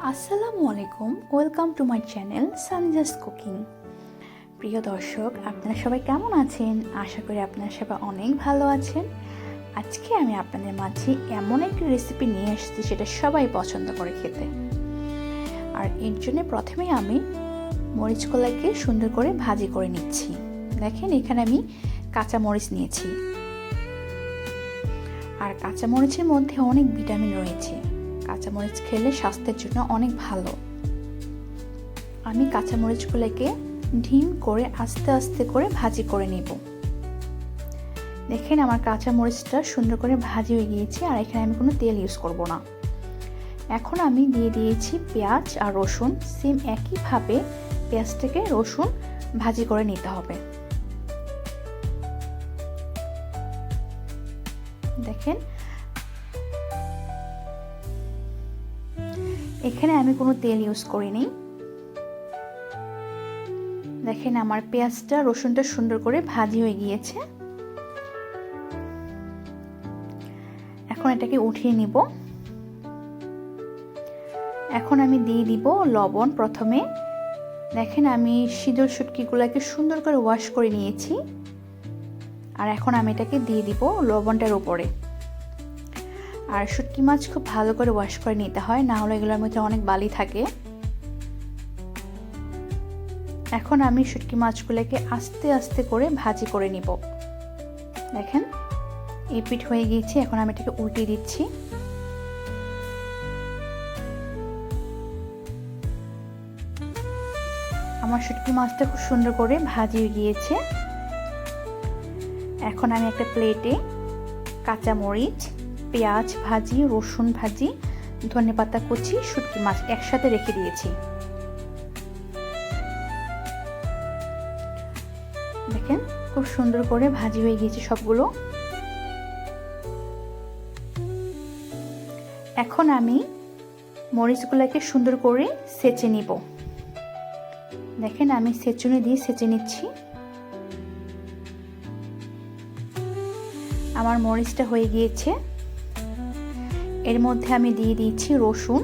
আসসালামু আলাইকুম, welcome to my channel Sanja's cooking. প্রিয় দর্শক, আপনারা সবাই কেমন আছেন? আশা করি আপনারা সবাই অনেক ভালো আছেন। আজকে আমি আপনাদের মাঝে এমন একটি রেসিপি নিয়ে এসেছি যেটা সবাই পছন্দ করে খেতে। আর এর জন্য প্রথমেই আমি মরিচ কলাইকে সুন্দর করে ভাজি করে নিচ্ছি। দেখেন, এখানে আমি কাঁচা মরিচ নিয়েছি, আর কাঁচা মরিচের মধ্যে অনেক ভিটামিন রয়েছে। কাঁচামরিচ খেলে স্বাস্থ্যের জন্য অনেক ভালো। আমি কাঁচামরিচগুলোকে ঢিম করে আস্তে আস্তে করে ভাজি করে নেব। দেখেন, আমার কাঁচামরিচটা সুন্দর করে ভাজি হয়ে গিয়েছে, আর এখানে আমি কোনো তেল ইউজ করব না। এখন আমি দিয়ে দিয়েছি পেঁয়াজ আর রসুন। সেম একইভাবে পেঁয়াজটাকে রসুন ভাজি করে নিতে হবে। দেখেন, এখানে আমি কোনো তেল ইউজ করিনি। দেখেন, আমার পেঁয়াজটা রসুনটা সুন্দর করে ভাজি হয়ে গিয়েছে। এখন এটাকে উঠিয়ে নিব। এখন আমি দিয়ে দিব লবণ প্রথমে। দেখেন, আমি সিঁদুর শুটকিগুলোকে সুন্দর করে ওয়াশ করে নিয়েছি, আর এখন আমি এটাকে দিয়ে দিব লবণটার উপরে। আর শুটকি মাছ খুব ভালো করে ওয়াশ করে নিতে হয়, না হলে এগুলোর মধ্যে অনেক বালি থাকে। এখন আমি শুটকি মাছগুলোকে আস্তে আস্তে করে ভাজি করে নিব। দেখেন, এই পিঠ হয়ে গিয়েছে। এখন আমি এটাকে উল্টিয়ে দিচ্ছি। আমার শুটকি মাছটা খুব সুন্দর করে ভাজি হয়ে গিয়েছে। এখন আমি একটা প্লেটে কাঁচামরিচ, পেঁয়াজ ভাজি, রসুন ভাজি, ধনেপাতা কুচি, শুটকি মাছ একসাথে রেখে দিয়েছি। দেখেন, খুব সুন্দর করে ভাজি হয়ে গিয়েছে সবগুলো। এখন আমি মরিচগুলোকে সুন্দর করে ছেঁচে নিব। দেখেন, আমি ছেঁচুনি দিয়ে ছেঁচে নিচ্ছি। আমার মরিচটা হয়ে গিয়েছে। এর মধ্যে আমি দিয়ে দিয়েছি রসুন।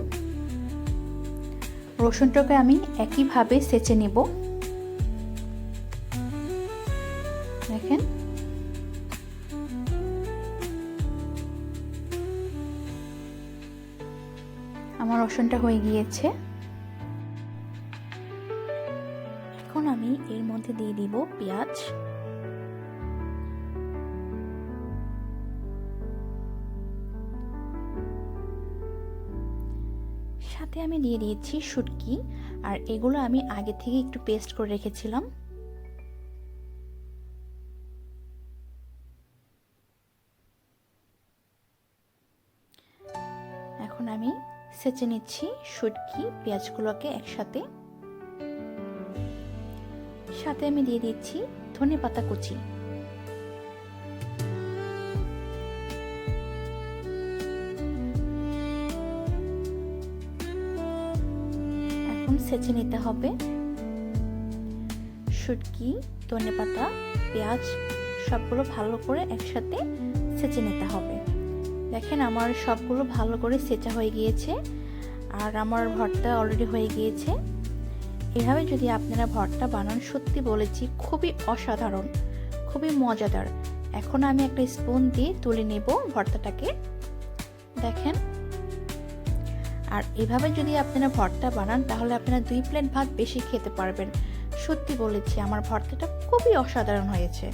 রসুনটাকে আমি একইভাবে ছেঁচে নিব। দেখেন, আমার রসুনটা হয়ে গিয়েছে। এখন আমি এর মধ্যে দিয়ে দিব পেঁয়াজ। সাথে আমি দিয়ে দিয়েছি শুটকি, আর এগুলো আমি আগে থেকে একটু পেস্ট করে রেখেছিলাম। এখন আমি ছেঁচে নিচ্ছি শুটকি পেঁয়াজগুলোকে একসাথে। সাথে আমি দিয়ে দিচ্ছি ধনেপাতা কুচি। ছেঁচে নিতে হবে। শুটকি, ধনেপাতা, পেঁয়াজ সবগুলো ভালো করে একসাথে ছেঁচে নিতে হবে। দেখেন, আমার সবগুলো ভালো করে ছেঁচা হয়ে গিয়েছে, আর আমার ভর্তা অলরেডি হয়ে গিয়েছে। এভাবে যদি আপনারা ভর্তা বানান, সত্যি বলেছি খুবই অসাধারণ, খুবই মজাদার। এখন আমি একটা স্পুন দিয়ে তুলে নেব ভর্তাটাকে। দেখেন, আর এভাবে যদি আপনারা ভর্তা বানান, তাহলে আপনারা 2 প্লেট ভাত বেশি খেতে পারবেন। সত্যি বলেছি, আমার ভর্তাটা খুবই অসাধারণ হয়েছে।